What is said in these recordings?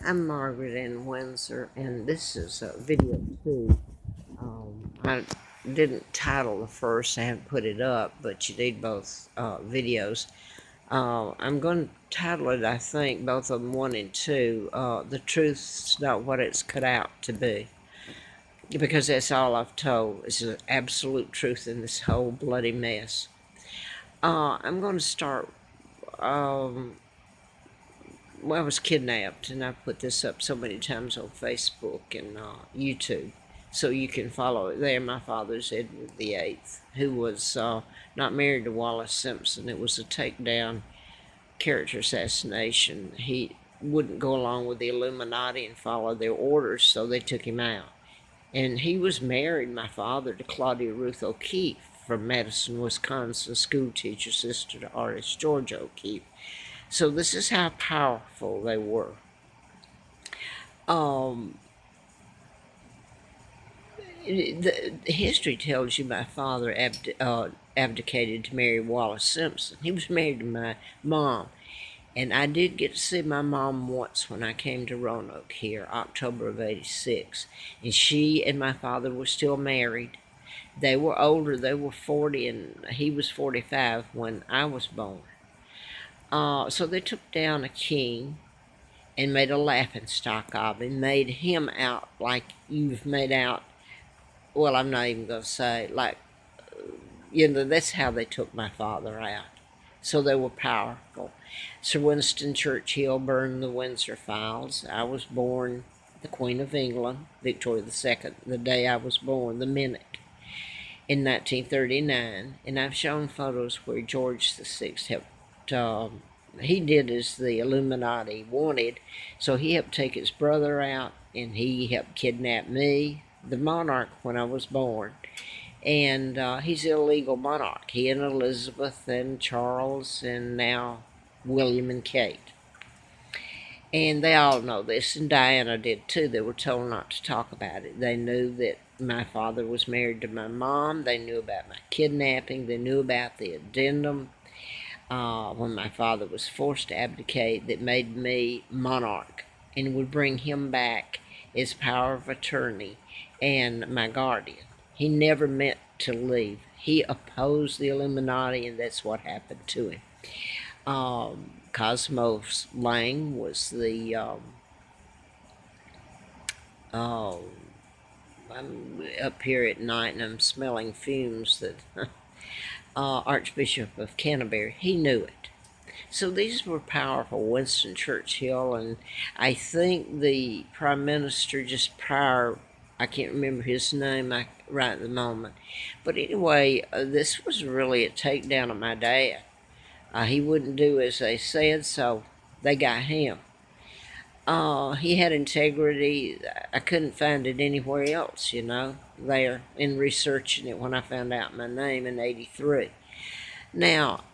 I'm Margaret in Windsor, and this is video 2. I didn't title the first, I haven't put it up, but you need both videos. I'm going to title it, I think, both of them 1 and 2, The Truth's Not What It's Cut Out to Be. Because that's all I've told. It's the absolute truth in this whole bloody mess. I'm going to start. Well, I was kidnapped, and I put this up so many times on Facebook and YouTube, so you can follow it there. My father's Edward VIII, who was not married to Wallace Simpson. It was a takedown character assassination. He wouldn't go along with the Illuminati and follow their orders, so they took him out. And he was married, my father, to Claudia Ruth O'Keefe from Madison, Wisconsin, school teacher, sister to artist George O'Keefe. So this is how powerful they were. The history tells you my father abdicated to marry Wallace Simpson. He was married to my mom. And I did get to see my mom once when I came to Roanoke here, October of '86. And she and my father were still married. They were older. They were 40 and he was 45 when I was born. So they took down a king and made a laughingstock of him, made him out like you've made out, well, I'm not even going to say, like, that's how they took my father out. So they were powerful. Sir Winston Churchill burned the Windsor Files. I was born the Queen of England, Victoria II, the day I was born, the minute, in 1939. And I've shown photos where George VI helped. He did as the Illuminati wanted, so he helped take his brother out, and he helped kidnap me, the monarch, when I was born. And he's an illegal monarch. He and Elizabeth and Charles and now William and Kate. And they all know this, and Diana did too. They were told not to talk about it. They knew that my father was married to my mom. They knew about my kidnapping. They knew about the addendum when my father was forced to abdicate that made me monarch and would bring him back as power of attorney and my guardian. He never meant to leave. He opposed the Illuminati, and that's what happened to him. Cosmos Lang was the I'm up here at night and I'm smelling fumes that Archbishop of Canterbury, he knew it. So these were powerful. Winston Churchill, and I think the Prime Minister just prior, I can't remember his name right at the moment. But anyway, this was really a takedown of my dad. He wouldn't do as they said, so they got him. He had integrity. I couldn't find it anywhere else, there in researching it when I found out my name in '83. Now,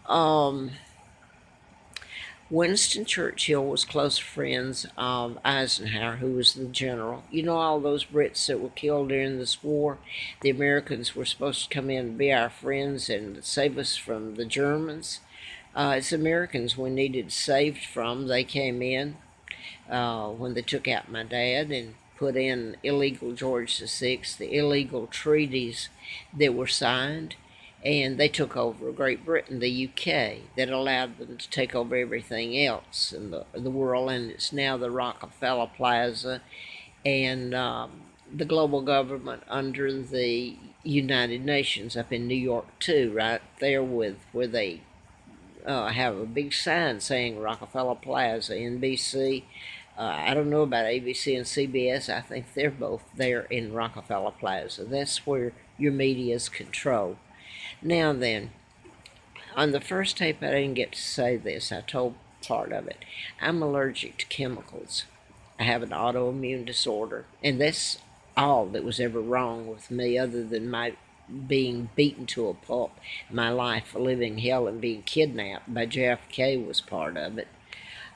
Winston Churchill was close friends of Eisenhower, who was the general. You know, all those Brits that were killed during this war? The Americans were supposed to come in and be our friends and save us from the Germans. It's Americans we needed saved from. They came in when they took out my dad and put in illegal George VI, the illegal treaties that were signed, and they took over Great Britain, the UK, that allowed them to take over everything else in the world, and it's now the Rockefeller Plaza and the global government under the United Nations up in New York too, right there with where they have a big sign saying Rockefeller Plaza, NBC. I don't know about ABC and CBS. I think they're both there in Rockefeller Plaza. That's where your media is controlled. Now then, on the first tape, I didn't get to say this. I told part of it. I'm allergic to chemicals. I have an autoimmune disorder, and that's all that was ever wrong with me, other than my being beaten to a pulp. My life a living hell and being kidnapped by JFK was part of it.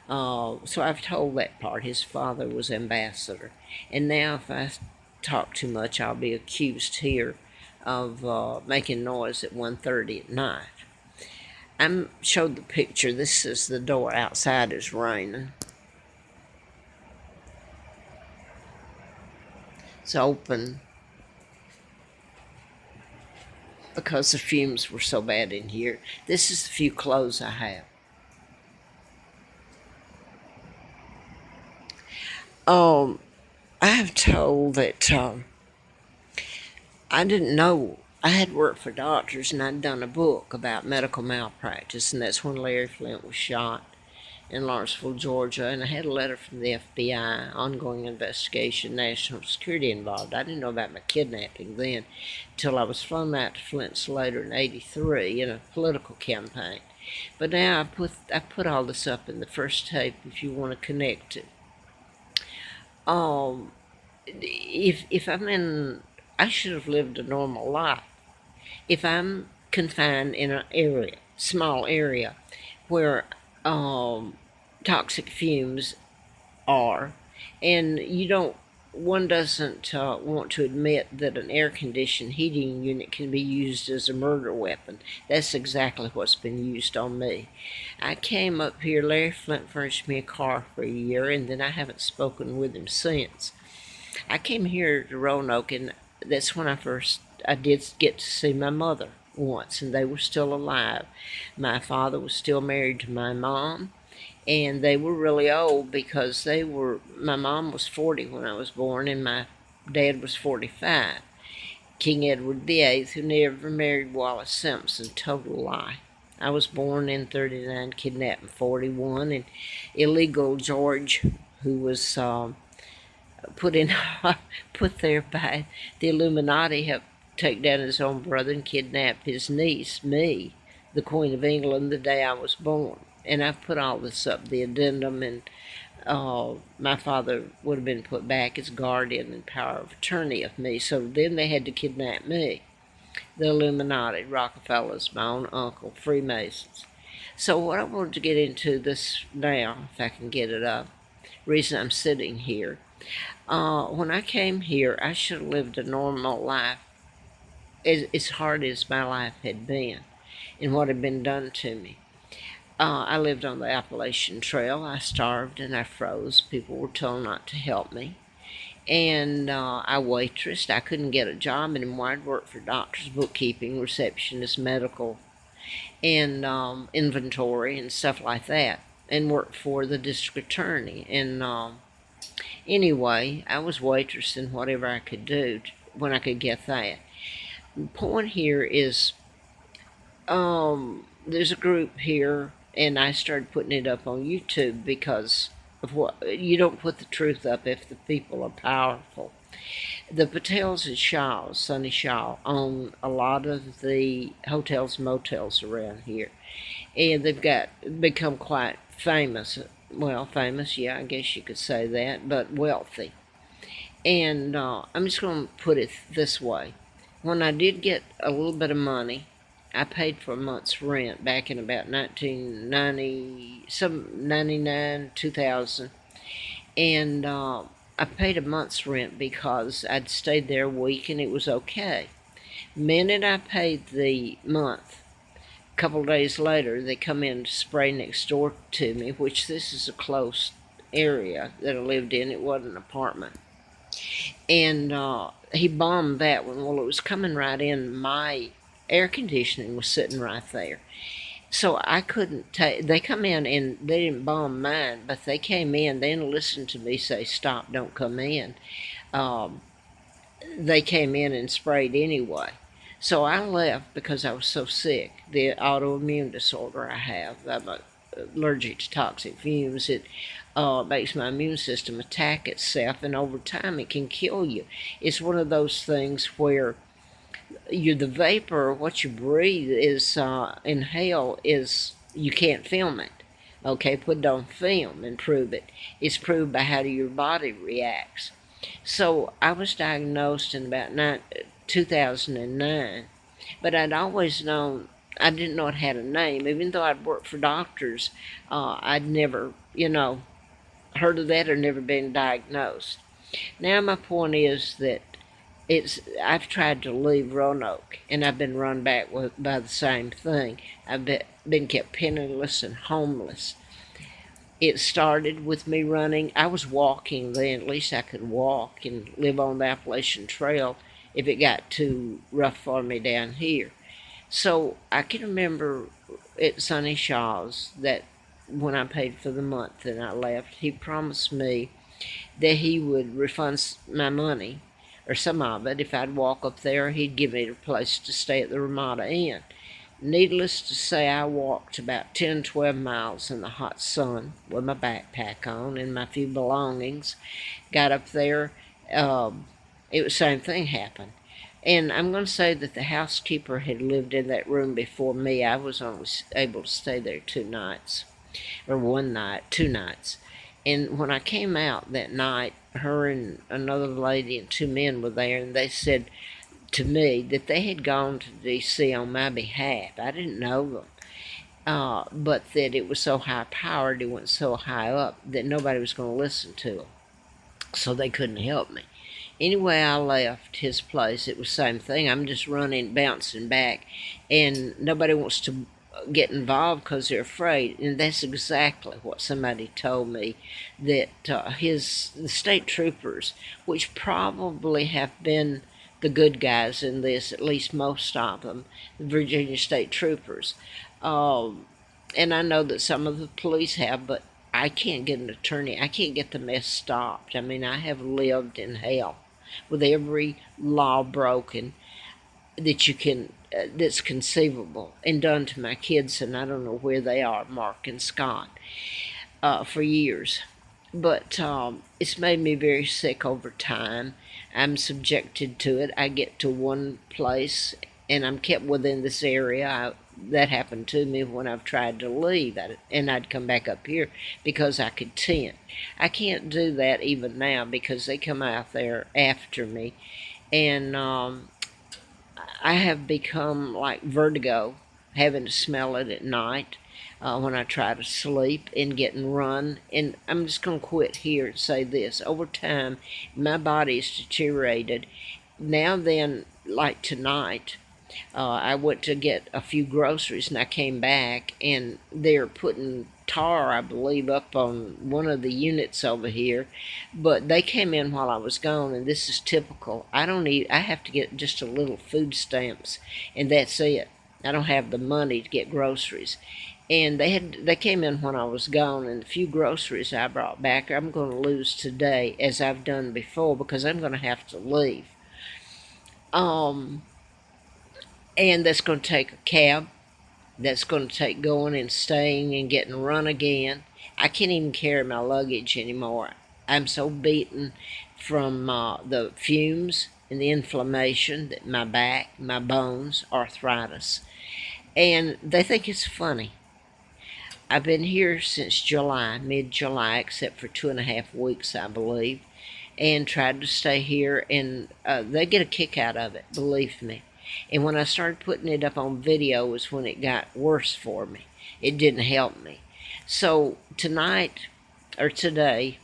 So I've told that part. His father was ambassador. And now if I talk too much, I'll be accused here of making noise at 1:30 at night. I showed the picture. This is the door outside is raining. It's open because the fumes were so bad in here. This is the few clothes I have. I have told that I didn't know. I had worked for doctors and I'd done a book about medical malpractice, and that's when Larry Flint was shot in Lawrenceville, Georgia. And I had a letter from the FBI, ongoing investigation, national security involved. I didn't know about my kidnapping then until I was flown out to Flint Slater in '83 in a political campaign. But now I put all this up in the first tape if you want to connect it. Um, if I'm in, I should have lived a normal life. If I'm confined in an area, small area, where toxic fumes are, and one doesn't want to admit that an air-conditioned heating unit can be used as a murder weapon. That's exactly what's been used on me. I came up here, Larry Flint furnished me a car for a year, and then I haven't spoken with him since. I came here to Roanoke, and that's when I did get to see my mother once, and they were still alive. My father was still married to my mom, and they were really old because my mom was 40 when I was born, and my dad was 45. King Edward VIII, who never married Wallace Simpson, total lie. I was born in '39, kidnapped in '41, and illegal George, who was put in put there by the Illuminati, helped take down his own brother and kidnap his niece, me, the Queen of England, the day I was born. And I've put all this up, the addendum, and my father would have been put back as guardian and power of attorney of me. So then they had to kidnap me. The Illuminati, Rockefellers, my own uncle, Freemasons. So what I wanted to get into this now, if I can get it up, reason I'm sitting here. When I came here, I should have lived a normal life, as hard as my life had been and what had been done to me. I lived on the Appalachian Trail. I starved and I froze. People were told not to help me. And I waitressed. I couldn't get a job anymore. I'd worked for doctors, bookkeeping, receptionist, medical, and inventory and stuff like that, and worked for the district attorney. And anyway, I was waitressing whatever I could do when I could get that. The point here is there's a group here, and I started putting it up on YouTube because of what you don't put the truth up if the people are powerful. The Patels and Shaws, Sonny Shaw, own a lot of the hotels and motels around here, and they've become quite famous. Well, famous, yeah, I guess you could say that, but wealthy. And I'm just going to put it this way. When I did get a little bit of money, I paid for a month's rent back in about 1990, 99, 2000. And I paid a month's rent because I'd stayed there a week and it was okay. Minute I paid the month, a couple of days later, they come in to spray next door to me, which this is a close area that I lived in. It wasn't an apartment. And he bombed that one. Well, it was coming right in. My air conditioning was sitting right there. So I couldn't take, they come in and they didn't bomb mine, but they came in, they didn't listen to me say, stop, don't come in. They came in and sprayed anyway. So I left because I was so sick. The autoimmune disorder I have, I'm allergic to toxic fumes. It makes my immune system attack itself, and over time it can kill you. It's one of those things where the vapor, what you breathe is inhale is, you can't film it. Okay, put it on film and prove it. It's proved by how your body reacts. So I was diagnosed in about 2009, but I'd always known, I didn't know it had a name. Even though I'd worked for doctors, I'd never, heard of that or never been diagnosed. Now my point is that I've tried to leave Roanoke, and I've been run back by the same thing. I've been kept penniless and homeless. It started with me running. I was walking then. At least I could walk and live on the Appalachian Trail if it got too rough for me down here. So I can remember at Sonny Shaw's that when I paid for the month and I left, he promised me that he would refund my money or some of it if I'd walk up there. He'd give me a place to stay at the Ramada Inn. Needless to say, I walked about 10, 12 miles in the hot sun with my backpack on and my few belongings. Got up there. It was the same thing happened. And I'm going to say that the housekeeper had lived in that room before me. I was only able to stay there 2 nights, or one night, 2 nights. And when I came out that night, her and another lady and 2 men were there, and they said to me that they had gone to D.C. on my behalf. I didn't know them, but that it was so high powered, it went so high up that nobody was going to listen to them, so they couldn't help me. Anyway, I left his place. It was the same thing. I'm just running, bouncing back, and nobody wants to get involved because they're afraid. And that's exactly what somebody told me, that the state troopers, which probably have been the good guys in this, at least most of them, the Virginia state troopers. And I know that some of the police have, but I can't get an attorney. I can't get the mess stopped. I mean, I have lived in hell with every law broken that you can, that's conceivable, and done to my kids, and I don't know where they are, Mark and Scott, for years. But it's made me very sick over time. I'm subjected to it. I get to one place and I'm kept within this area. That happened to me when I've tried to leave, and I'd come back up here because I could tent. I can't do that even now because they come out there after me, and I have become like vertigo, having to smell it at night when I try to sleep and getting run. And I'm just going to quit here and say this. Over time, my body has deteriorated. Now then, like tonight, I went to get a few groceries and I came back and they're putting tar, I believe, up on one of the units over here. But they came in while I was gone, and this is typical. I have to get just a little food stamps, and that's it. I don't have the money to get groceries. And they came in when I was gone, and the few groceries I brought back I'm going to lose today, as I've done before, because I'm going to have to leave. And that's going to take a cab. That's going to take going and staying and getting run again. I can't even carry my luggage anymore. I'm so beaten from the fumes and the inflammation that my back, my bones, arthritis. And they think it's funny. I've been here since July, mid-July, except for 2.5 weeks, I believe, and tried to stay here, and they get a kick out of it, believe me. And when I started putting it up on video was when it got worse for me. It didn't help me. So tonight, or today,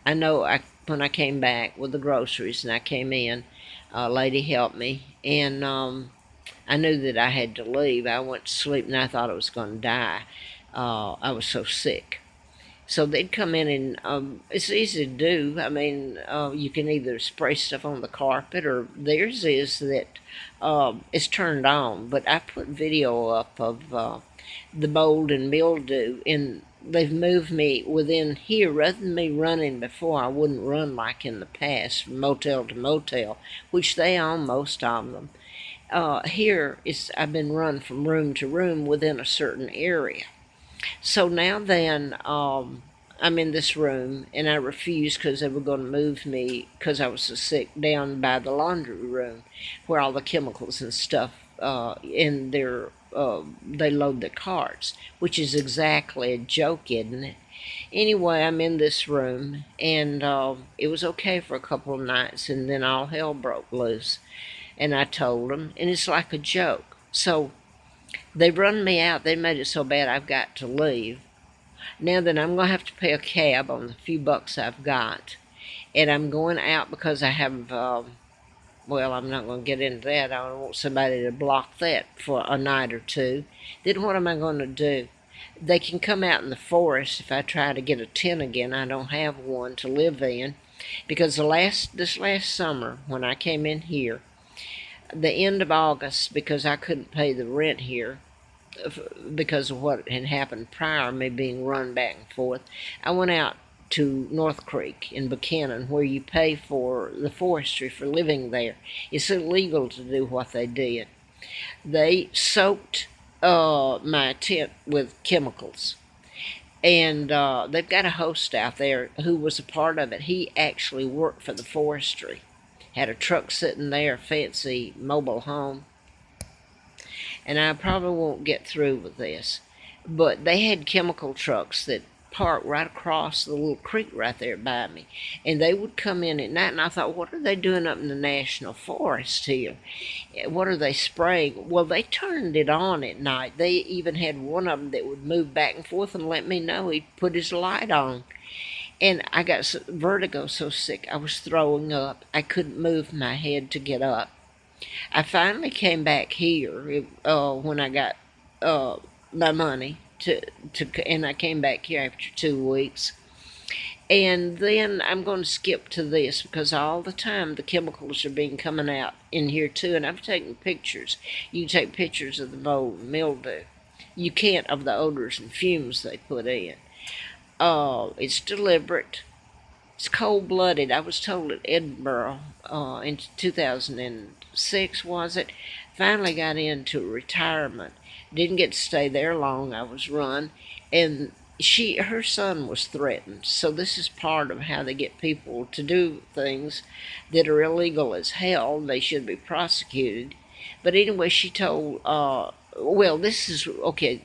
I know when I came back with the groceries and I came in, a lady helped me, and I knew that I had to leave. I went to sleep and I thought I was going to die. I was so sick. So they'd come in, and it's easy to do. I mean, you can either spray stuff on the carpet, or theirs is that it's turned on. But I put video up of the mold and mildew, and they've moved me within here. Rather than me running before, I wouldn't run like in the past, from motel to motel, which they own, most of them. Here, I've been run from room to room within a certain area. So now then, I'm in this room, and I refused because they were going to move me, because I was so sick, down by the laundry room where all the chemicals and stuff in their, they load the carts, which is exactly a joke, isn't it? Anyway, I'm in this room, and it was okay for a couple of nights, and then all hell broke loose. And I told them, and it's like a joke. So they run me out. They made it so bad I've got to leave. Now then, I'm going to have to pay a cab on the few bucks I've got. And I'm going out because I have, well, I'm not going to get into that. I don't want somebody to block that for a night or two. Then what am I going to do? They can come out in the forest if I try to get a tent again. I don't have one to live in because this last summer when I came in here, the end of August, because I couldn't pay the rent here because of what had happened prior, me being run back and forth, I went out to North Creek in Buchanan, where you pay for the forestry for living there. It's illegal to do what they did. They soaked my tent with chemicals. And they've got a host out there who was a part of it. He actually worked for the forestry, had a truck sitting there, a fancy mobile home. And I probably won't get through with this, but they had chemical trucks that parked right across the little creek right there by me, and they would come in at night, and I thought, what are they doing up in the national forest here? What are they spraying? Well, they turned it on at night. They even had one of them that would move back and forth and let me know he'd put his light on. And I got vertigo so sick I was throwing up. I couldn't move my head to get up. I finally came back here when I got my money and I came back here after 2 weeks. And then I'm going to skip to this because all the time the chemicals are being coming out in here too, and I'm taking pictures. You can take pictures of the mold and mildew. You can't of the odors and fumes they put in. It's deliberate. It's cold-blooded. I was told at Edinburgh in 2006, was it? Finally got into retirement. Didn't get to stay there long. I was run. And her son was threatened. So this is part of how they get people to do things that are illegal as hell. They should be prosecuted. But anyway, she told, well, this is, okay,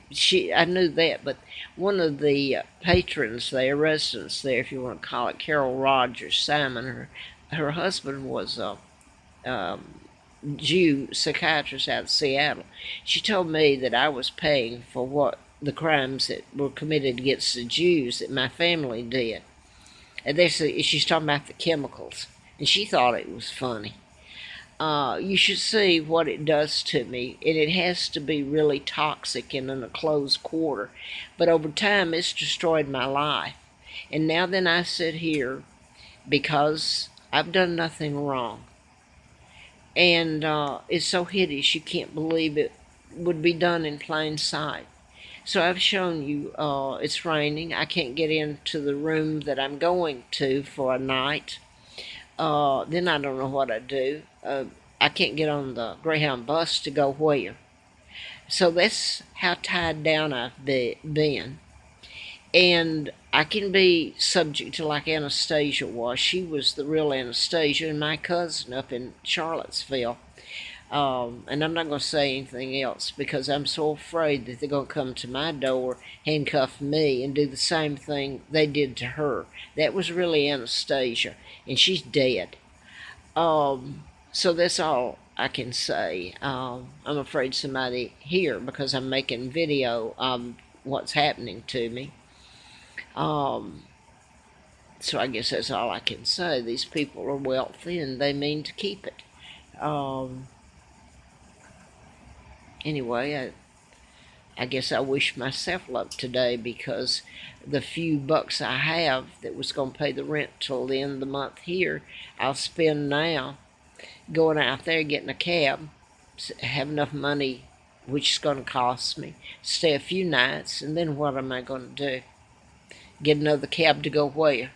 I knew that, but one of the patrons there, residents there, if you want to call it, Carol Rogers, Simon, her husband was a Jew psychiatrist out of Seattle. She told me that I was paying for what the crimes that were committed against the Jews that my family did. And she's talking about the chemicals, and she thought it was funny. You should see what it does to me, and it has to be really toxic and in a closed quarter. But over time, it's destroyed my life. And now then I sit here because I've done nothing wrong. And it's so hideous, you can't believe it would be done in plain sight. So I've shown you it's raining. I can't get into the room that I'm going to for a night. Then I don't know what I do. I can't get on the Greyhound bus to go where. So that's how tied down I've been. And I can be subject to like Anastasia was. She was the real Anastasia, and my cousin up in Charlottesville. And I'm not going to say anything else because I'm so afraid that they're going to come to my door, handcuff me, and do the same thing they did to her. That was really Anastasia, and she's dead. So that's all I can say. I'm afraid somebody here because I'm making video of what's happening to me. So I guess that's all I can say. These people are wealthy and they mean to keep it. Anyway, I guess I wish myself luck today because the few bucks I have that was going to pay the rent till the end of the month here, I'll spend now going out there getting a cab, have enough money, which is going to cost me, stay a few nights, and then what am I going to do? Get another cab to go where?